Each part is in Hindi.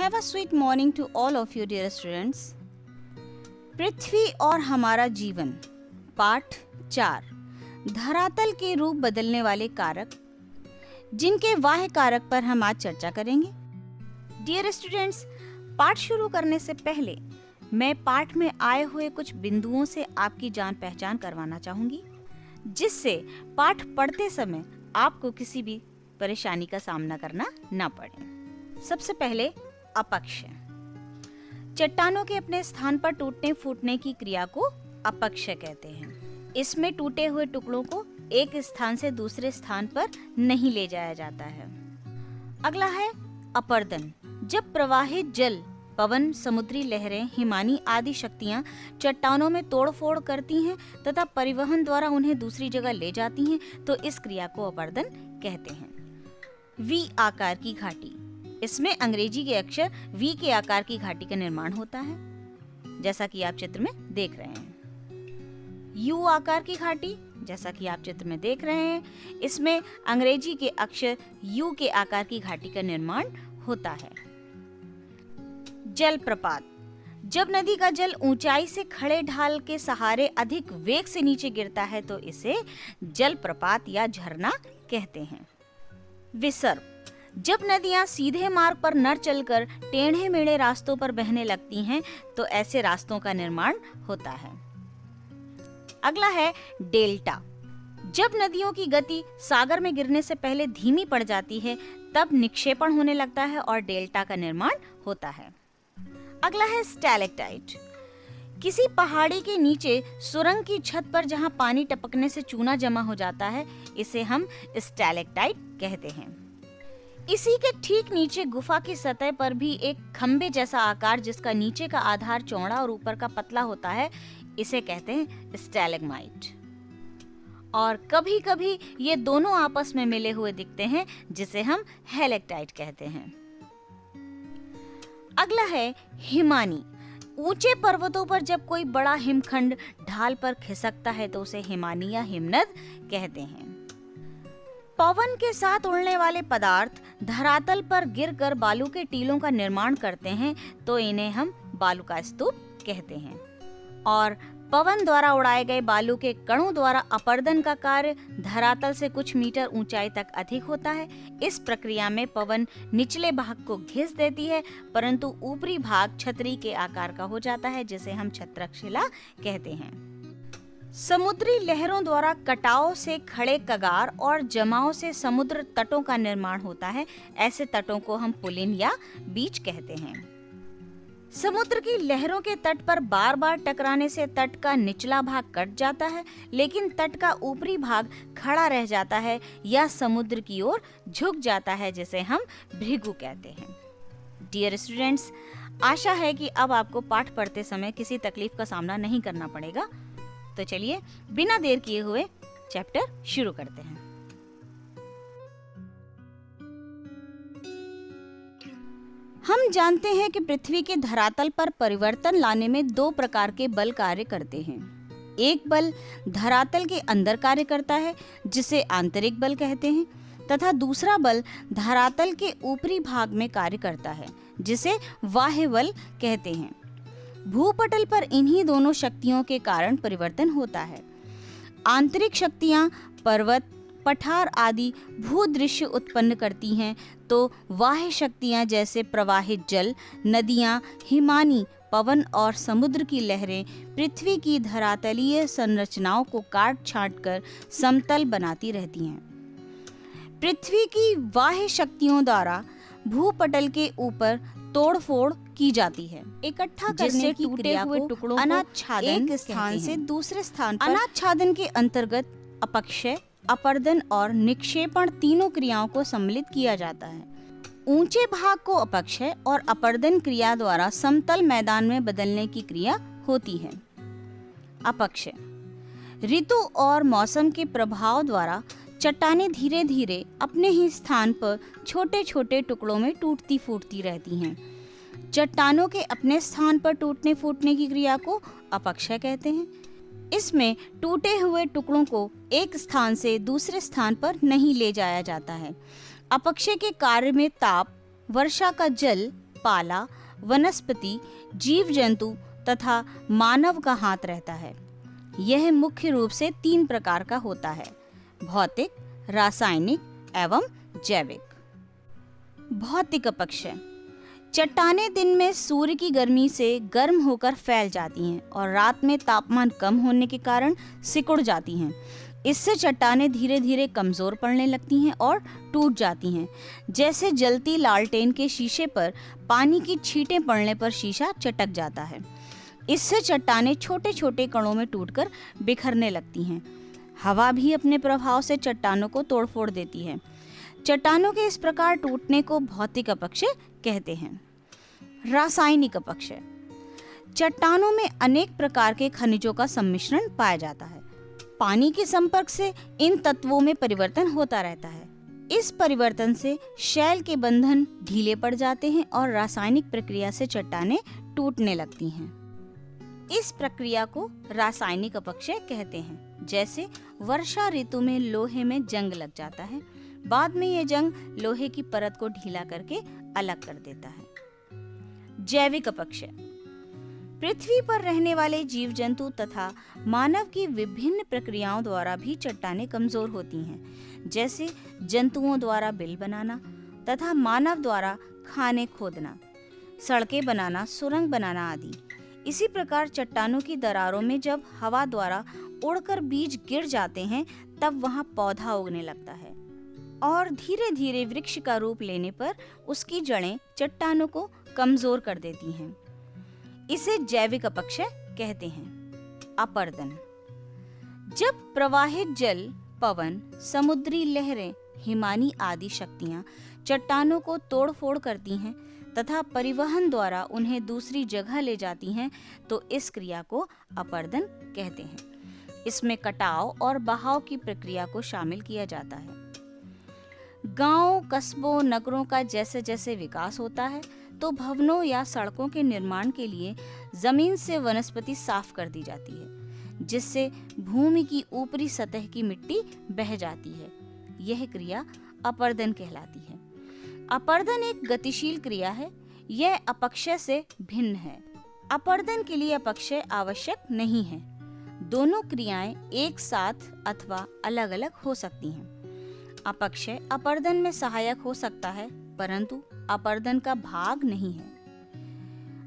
Have a sweet morning to all of you dear students. पृथ्वी और हमारा जीवन पाठ 4 धरातल के रूप बदलने वाले कारक, जिनके वाह्य कारक पर हम आज चर्चा करेंगे। डियर स्टूडेंट्स, पाठ शुरू करने से पहले मैं पाठ में आए हुए कुछ बिंदुओं से आपकी जान पहचान करवाना चाहूंगी, जिससे पाठ पढ़ते समय आपको किसी भी परेशानी का सामना करना ना पड़े। सबसे पहले अपक्षय। चट्टानों के अपने स्थान पर टूटने फूटने की क्रिया को अपक्षय कहते हैं। इसमें टूटे हुए टुकड़ों को एक स्थान से दूसरे स्थान पर नहीं ले जाया जाता है। अगला है अपर्दन। जब प्रवाहित जल, पवन, समुद्री लहरें, हिमानी आदि शक्तियां चट्टानों में तोड़फोड़ करती हैं तथा परिवहन द्वारा उन्हें दूसरी जगह ले जाती हैं, तो इस क्रिया को अपर्दन कहते हैं। वी आकार की घाटी। इसमें अंग्रेजी के अक्षर वी के आकार की घाटी का निर्माण होता है, जैसा कि आप चित्र में देख रहे हैं। यू आकार की घाटी, जैसा कि आप चित्र में देख रहे हैं, इसमें अंग्रेजी के अक्षर यू के आकार की घाटी का निर्माण होता है। जलप्रपात। जब नदी का जल ऊंचाई से खड़े ढाल के सहारे अधिक वेग से नीचे गिरता है, तो इसे जलप्रपात या झरना कहते हैं। विसर्प। जब नदियां सीधे मार्ग पर न चलकर टेढ़े मेढ़े रास्तों पर बहने लगती हैं, तो ऐसे रास्तों का निर्माण होता है। अगला है डेल्टा। जब नदियों की गति सागर में गिरने से पहले धीमी पड़ जाती है, तब निक्षेपण होने लगता है और डेल्टा का निर्माण होता है। अगला है स्टैलेक्टाइट। किसी पहाड़ी के नीचे सुरंग की छत पर जहां पानी टपकने से चूना जमा हो जाता है, इसे हम स्टैलेक्टाइट कहते हैं। इसी के ठीक नीचे गुफा की सतह पर भी एक खंबे जैसा आकार, जिसका नीचे का आधार चौड़ा और ऊपर का पतला होता है, इसे कहते हैं स्टैलेग्माइट। और कभी-कभी ये दोनों आपस में मिले हुए दिखते हैं, जिसे हम हेलेक्टाइट कहते हैं। अगला है हिमानी। ऊंचे पर्वतों पर जब कोई बड़ा हिमखंड ढाल पर खिसकता है, तो उसे हिमानी या हिमनद कहते हैं। पवन के साथ उड़ने वाले पदार्थ धरातल पर गिरकर बालू के टीलों का निर्माण करते हैं, तो इन्हें हम बालू का स्तूप कहते हैं। और पवन द्वारा उड़ाए गए बालू के कणों द्वारा अपर्दन का कार्य धरातल से कुछ मीटर ऊंचाई तक अधिक होता है। इस प्रक्रिया में पवन निचले भाग को घिस देती है, परंतु ऊपरी भाग छतरी के आकार का हो जाता है, जिसे हम छत्रकशिला कहते हैं। समुद्री लहरों द्वारा कटाव से खड़े कगार और जमाव से समुद्र तटों का निर्माण होता है। ऐसे तटों को हम पुलिन या बीच कहते हैं। समुद्र की लहरों के तट पर बार बार टकराने से तट का निचला भाग कट जाता है, लेकिन तट का ऊपरी भाग खड़ा रह जाता है या समुद्र की ओर झुक जाता है, जिसे हम भृगु कहते हैं। डियर स्टूडेंट्स, आशा है कि अब आपको पाठ पढ़ते समय किसी तकलीफ का सामना नहीं करना पड़ेगा। तो चलिए बिना देर किए हुए चैप्टर शुरू करते हैं। हम जानते हैं कि पृथ्वी के धरातल पर परिवर्तन लाने में दो प्रकार के बल कार्य करते हैं। एक बल धरातल के अंदर कार्य करता है, जिसे आंतरिक बल कहते हैं, तथा दूसरा बल धरातल के ऊपरी भाग में कार्य करता है, जिसे बाह्य बल कहते हैं। भूपटल पर इन्हीं दोनों शक्तियों के कारण परिवर्तन होता है। आंतरिक शक्तियां पर्वत, पठार आदि भूदृश्य उत्पन्न करती हैं, तो बाह्य शक्तियां जैसे प्रवाहित जल, नदियां, हिमानी, पवन और समुद्र की लहरें पृथ्वी की धरातलीय संरचनाओं को काट छांट कर समतल बनाती रहती हैं। पृथ्वी की बाह्य शक्तियों द्वारा भूपटल के ऊपर तोड़फोड़ की जाती है। इकट्ठा करने की टूटे हुए टुकड़ों को एक स्थान से दूसरे स्थान पर अनाच्छादन के अंतर्गत अपक्षय, अपर्दन और निक्षेपण तीनों क्रियाओं को सम्मिलित किया जाता है। ऊंचे भाग को अपक्षय और अपर्दन क्रिया द्वारा समतल मैदान में बदलने की क्रिया होती है। अपक्षय ऋतु और मौसम के प्रभाव द्वारा चट्टानें धीरे धीरे अपने ही स्थान पर छोटे छोटे टुकड़ों में टूटती फूटती रहती हैं। चट्टानों के अपने स्थान पर टूटने फूटने की क्रिया को अपक्षय कहते हैं। इसमें टूटे हुए टुकड़ों को एक स्थान से दूसरे स्थान पर नहीं ले जाया जाता है। अपक्षय के कार्य में ताप, वर्षा का जल, पाला, वनस्पति, जीव जंतु तथा मानव का हाथ रहता है। यह मुख्य रूप से 3 प्रकार का होता है: भौतिक, रासायनिक एवं जैविक। भौतिक अपक्षय: चट्टानें दिन में सूर्य की गर्मी से गर्म होकर फैल जाती हैं और रात में तापमान कम होने के कारण सिकुड़ जाती हैं। इससे चट्टानें धीरे धीरे कमज़ोर पड़ने लगती हैं और टूट जाती हैं। जैसे जलती लालटेन के शीशे पर पानी की छींटें पड़ने पर शीशा चटक जाता है। इससे चट्टानें छोटे छोटे कणों में टूटकर बिखरने लगती हैं। हवा भी अपने प्रभाव से चट्टानों को तोड़-फोड़ देती है। चट्टानों के इस प्रकार टूटने को भौतिक अपक्षय कहते हैं। रासायनिक अपक्षय: चट्टानों में अनेक प्रकार के खनिजों का सम्मिश्रण पाया जाता है। पानी के संपर्क से इन तत्वों में परिवर्तन होता रहता है। इस परिवर्तन से शैल के बंधन ढीले पड़ जाते हैं और रासायनिक प्रक्रिया से चट्टानें टूटने लगती हैं। इस प्रक्रिया को रासायनिक अपक्षय कहते हैं। जैसे वर्षा ऋतु में लोहे में जंग लग जाता है, बाद में यह जंग लोहे की परत को ढीला करके अलग कर देता है। जैविक अपक्षय: पृथ्वी पर रहने वाले जीव जंतु तथा मानव की विभिन्न प्रक्रियाओं द्वारा भी चट्टानें कमजोर होती हैं। जैसे जंतुओं द्वारा बिल बनाना तथा मानव द्वारा खाने खोदना, सड़कें बनाना, सुरंग बनाना आदि। इसी प्रकार चट्टानों की दरारों में जब हवा द्वारा उड़कर बीज गिर जाते हैं तब वहां पौधा उगने लगता है और धीरे धीरे वृक्ष का रूप लेने पर उसकी जड़ें चट्टानों को कमजोर कर देती हैं। इसे जैविक अपक्षय कहते हैं। अपर्दन: जब प्रवाहित जल, पवन, समुद्री लहरें, हिमानी आदि शक्तियां चट्टानों को तोड़-फोड़ करती हैं तथा परिवहन द्वारा उन्हें दूसरी जगह ले जाती हैं तो इस क्रिया को अपर्दन कहते हैं। इसमें कटाव और बहाव की प्रक्रिया को शामिल किया जाता है। गांवों, कस्बों, नगरों का जैसे जैसे विकास होता है तो भवनों या सड़कों के निर्माण के लिए जमीन से वनस्पति साफ कर दी जाती है, जिससे भूमि की ऊपरी सतह की मिट्टी बह जाती है। यह क्रिया अपर्दन कहलाती है। अपर्दन एक गतिशील क्रिया है। यह अपक्षय से भिन्न है। अपर्दन के लिए अपक्षय आवश्यक नहीं है। दोनों क्रियाएं एक साथ अथवा अलग अलग हो सकती हैं। अपक्षय अपर्दन में सहायक हो सकता है परंतु अपर्दन का भाग नहीं है।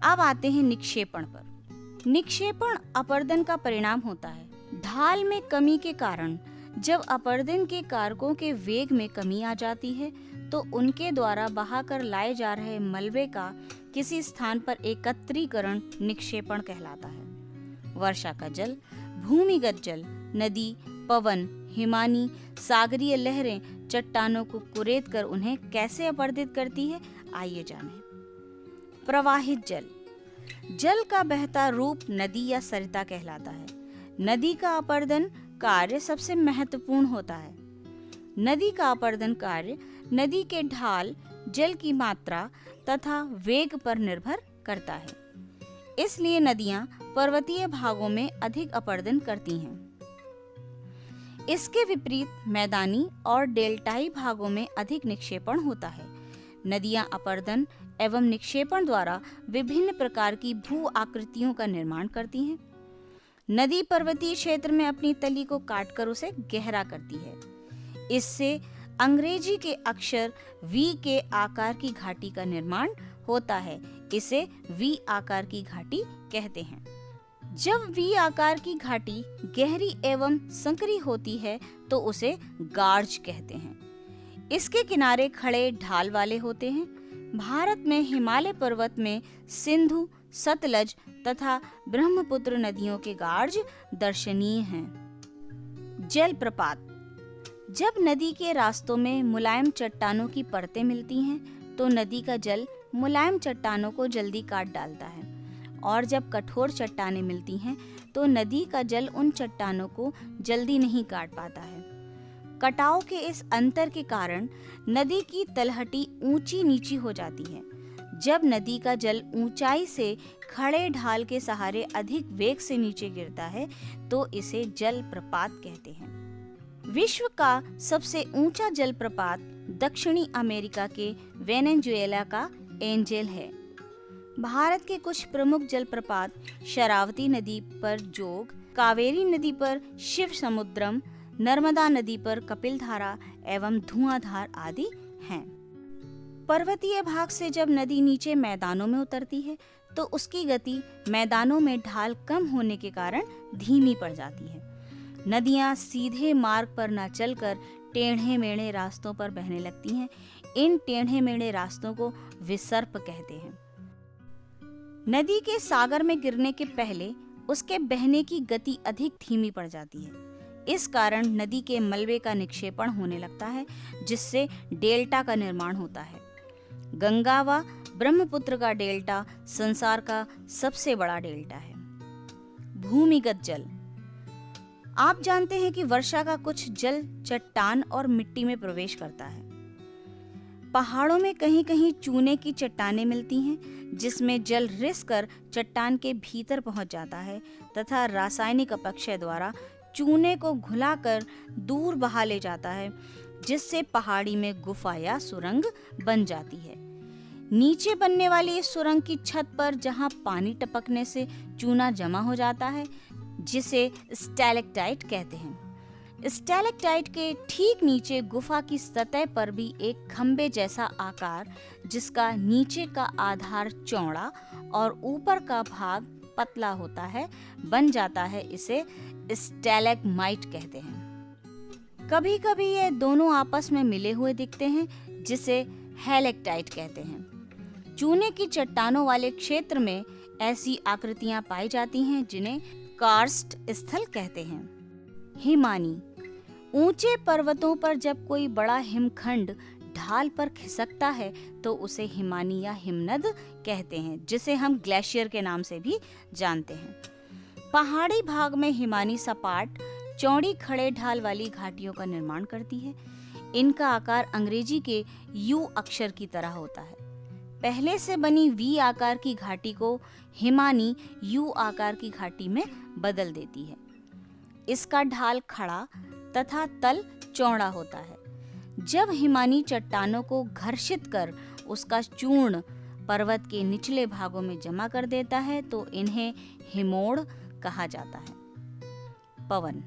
अब आते हैं निक्षेपण पर। निक्षेपण अपर्दन का परिणाम होता है। ढाल में कमी के कारण जब अपर्दन के कारकों के वेग में कमी आ जाती है तो उनके द्वारा बहाकर लाए जा रहे मलबे का किसी स्थान पर एकत्रीकरण निक्षेपण कहलाता है। वर्षा का जल, भूमिगत जल, नदी, पवन, हिमानी, सागरीय लहरें चट्टानों को कुरेद कर उन्हें कैसे अपर्दित करती है, आइए जानें। प्रवाहित जल: जल का बहता रूप नदी या सरिता कहलाता है। नदी का अपर्दन कार्य सबसे महत्वपूर्ण होता है। नदी का अपर्दन कार्य नदी के ढाल, जल की मात्रा तथा वेग पर निर्भर करता है। इसलिए नदियां पर्वतीय भागों में अधिक अपर्दन करती हैं। इसके विपरीत मैदानी और डेल्टाई भागों में अधिक निक्षेपण होता है। नदियां अपर्दन एवं निक्षेपण द्वारा विभिन्न प्रकार की भू आकृतियों का निर्माण करती हैं। नदी पर्वतीय क्षेत्र में अपनी तली को काटकर उसे गहरा करती है। इससे अंग्रेजी के अक्षर वी के आकार की घाटी का निर्माण होता है। इसे वी आकार की घाटी कहते हैं। जब वी आकार की घाटी गहरी एवं संकरी होती है तो उसे गार्ज कहते हैं। इसके किनारे खड़े ढाल वाले होते हैं। भारत में हिमालय पर्वत में सिंधु, सतलज तथा ब्रह्मपुत्र नदियों के गार्ज दर्शनीय हैं। जलप्रपात: जब नदी के रास्तों में मुलायम चट्टानों की परतें मिलती हैं तो नदी का जल मुलायम चट्टानों को जल्दी काट डालता है और जब कठोर चट्टानें मिलती हैं तो नदी का जल उन चट्टानों को जल्दी नहीं काट पाता है। कटाव के इस अंतर के कारण नदी की तलहटी ऊंची नीची हो जाती है। जब नदी का जल ऊंचाई से खड़े ढाल के सहारे अधिक वेग से नीचे गिरता है तो इसे जलप्रपात कहते हैं। विश्व का सबसे ऊंचा जलप्रपात दक्षिणी अमेरिका के वेनेजुएला का एंजेल है। भारत के कुछ प्रमुख जलप्रपात शरावती नदी पर जोग, कावेरी नदी पर शिव समुद्रम, नर्मदा नदी पर कपिलधारा एवं धुआंधार आदि हैं। पर्वतीय भाग से जब नदी नीचे मैदानों में उतरती है तो उसकी गति मैदानों में ढाल कम होने के कारण धीमी पड़ जाती है। नदियां सीधे मार्ग पर न चलकर टेढ़े मेढ़े रास्तों पर बहने लगती हैं। इन टेढ़े मेढ़े रास्तों को विसर्प कहते हैं। नदी के सागर में गिरने के पहले उसके बहने की गति अधिक धीमी पड़ जाती है। इस कारण नदी के मलबे का निक्षेपण होने लगता है, जिससे डेल्टा का निर्माण होता है। गंगा व ब्रह्मपुत्र का डेल्टा संसार का सबसे बड़ा डेल्टा है। भूमिगत जल। आप जानते हैं कि वर्षा का कुछ जल चट्टान और मिट्टी में प्रवेश करता है। पहाड़ों में कहीं कहीं चूने की चट्टानें मिलती हैं, जिसमें जल रिस कर चट्टान के भीतर पहुंच जाता है तथा रासायनिक अपक्षय द्वारा चूने को घुलाकर दूर बहा ले जाता है, जिससे पहाड़ी में गुफा या सुरंग बन जाती है। नीचे बनने वाली इस सुरंग की छत पर जहां पानी टपकने से चूना जमा हो जाता है, जिसे स्टैलेक्टाइट कहते हैं। स्टैलेक्टाइट के ठीक नीचे गुफा की सतह पर भी एक खंबे जैसा आकार, जिसका नीचे का आधार चौड़ा और ऊपर का भाग पतला होता है, बन जाता है। इसे स्टैलेग्माइट कहते हैं। कभी कभी ये दोनों आपस में मिले हुए दिखते हैं, जिसे हेलेक्टाइट कहते हैं। चूने की चट्टानों वाले क्षेत्र में ऐसी आकृतियां पाई जाती हैं, जिन्हें कार्स्ट स्थल कहते हैं। हिमानी। ऊंचे पर्वतों पर जब कोई बड़ा हिमखंड ढाल पर खिसकता है तो उसे हिमानी या हिमनद कहते हैं, जिसे हम ग्लेशियर के नाम से भी जानते हैं। पहाड़ी भाग में हिमानी सपाट चौड़ी खड़े ढाल वाली घाटियों का निर्माण करती है। इनका आकार अंग्रेजी के यू अक्षर की तरह होता है। पहले से बनी वी आकार की घाटी को हिमानी यू आकार की घाटी में बदल देती है। इसका ढाल खड़ा तथा तल चौड़ा होता है। जब हिमानी चट्टानों को घर्षित कर उसका चूर्ण पर्वत के निचले भागों में जमा कर देता है तो इन्हें हिमोड़ कहा जाता है। पवन।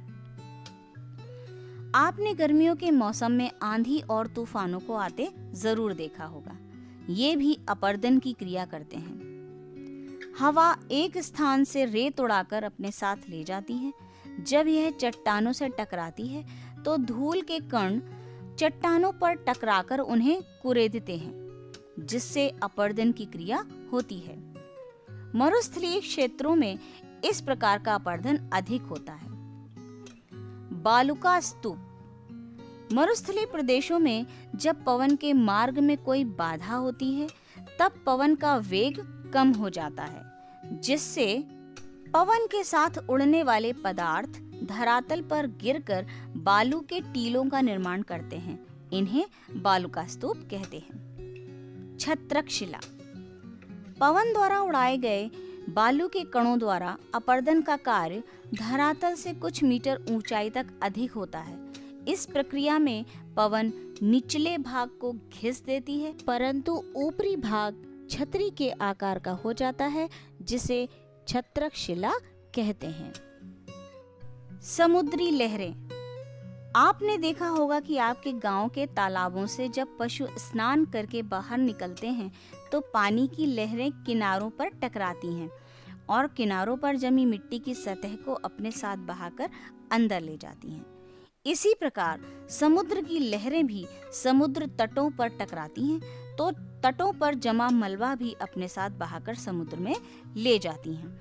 आपने गर्मियों के मौसम में आंधी और तूफानों को आते जरूर देखा होगा। ये भी अपर्दन की क्रिया करते हैं। हवा एक स्थान से रेत उड़ाकर अपने साथ ले जाती है। जब यह चट्टानों से टकराती है तो धूल के कण चट्टानों पर टकराकर उन्हें कुरेदते हैं, जिससे अपर्दन की क्रिया होती है। मरुस्थलीय क्षेत्रों में इस प्रकार का अपर्दन अधिक होता है। बालुका स्तूप। मरुस्थलीय प्रदेशों में जब पवन के मार्ग में कोई बाधा होती है तब पवन का वेग कम हो जाता है, जिससे पवन के साथ उड़ने वाले पदार्थ धरातल पर गिरकर बालू के टीलों का निर्माण करते हैं। इन्हें बालुका स्तूप कहते हैं। छत्रक शिला। पवन द्वारा उड़ाए गए बालू के कणों द्वारा अपर्दन का कार्य धरातल से कुछ मीटर ऊंचाई तक अधिक होता है। इस प्रक्रिया में पवन निचले भाग को घिस देती है, परंतु ऊपरी भाग छतरी के आकार का हो जाता है, जिसे छत्रक शिला कहते हैं। समुद्री लहरें। आपने देखा होगा कि आपके गांव के तालाबों से जब पशु स्नान करके बाहर निकलते हैं तो पानी की लहरें किनारों पर टकराती हैं और किनारों पर जमी मिट्टी की सतह को अपने साथ बहाकर अंदर ले जाती हैं। इसी प्रकार समुद्र की लहरें भी समुद्र तटों पर टकराती हैं तो तटों पर जमा मलबा भी अपने साथ बहाकर समुद्र में ले जाती हैं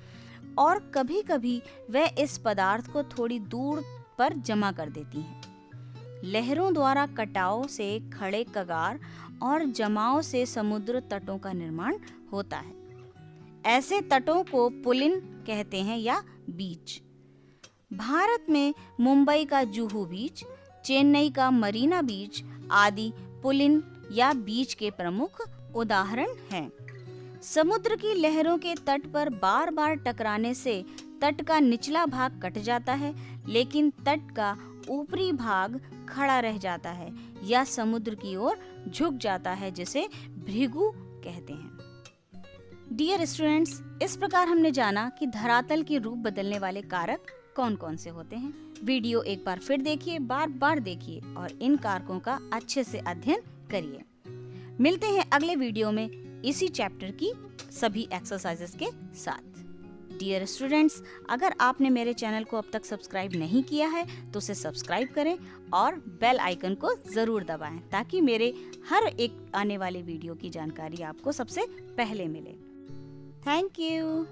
और कभी कभी वह इस पदार्थ को थोड़ी दूर पर जमा कर देती हैं। लहरों द्वारा कटाव से खड़े कगार और जमाव से समुद्र तटों का निर्माण होता है। ऐसे तटों को पुलिन कहते हैं या बीच। भारत में मुंबई का जुहू बीच, चेन्नई का मरीना बीच आदि पुलिन या बीच के प्रमुख उदाहरण हैं। समुद्र की लहरों के तट पर बार बार टकराने से तट का निचला भाग कट जाता है, लेकिन तट का ऊपरी भाग खड़ा रह जाता है या समुद्र की ओर झुक जाता है, जिसे भृगु कहते हैं। डियर स्टूडेंट्स, इस प्रकार हमने जाना कि धरातल के रूप बदलने वाले कारक कौन कौन से होते हैं। वीडियो एक बार फिर देखिए, बार बार देखिए और इन कारकों का अच्छे से अध्ययन करिए। मिलते हैं अगले वीडियो में इसी चैप्टर की सभी एक्सरसाइजेस के साथ। डियर स्टूडेंट्स, अगर आपने मेरे चैनल को अब तक सब्सक्राइब नहीं किया है तो उसे सब्सक्राइब करें और बेल आइकन को ज़रूर दबाएं ताकि मेरे हर एक आने वाले वीडियो की जानकारी आपको सबसे पहले मिले। Thank you.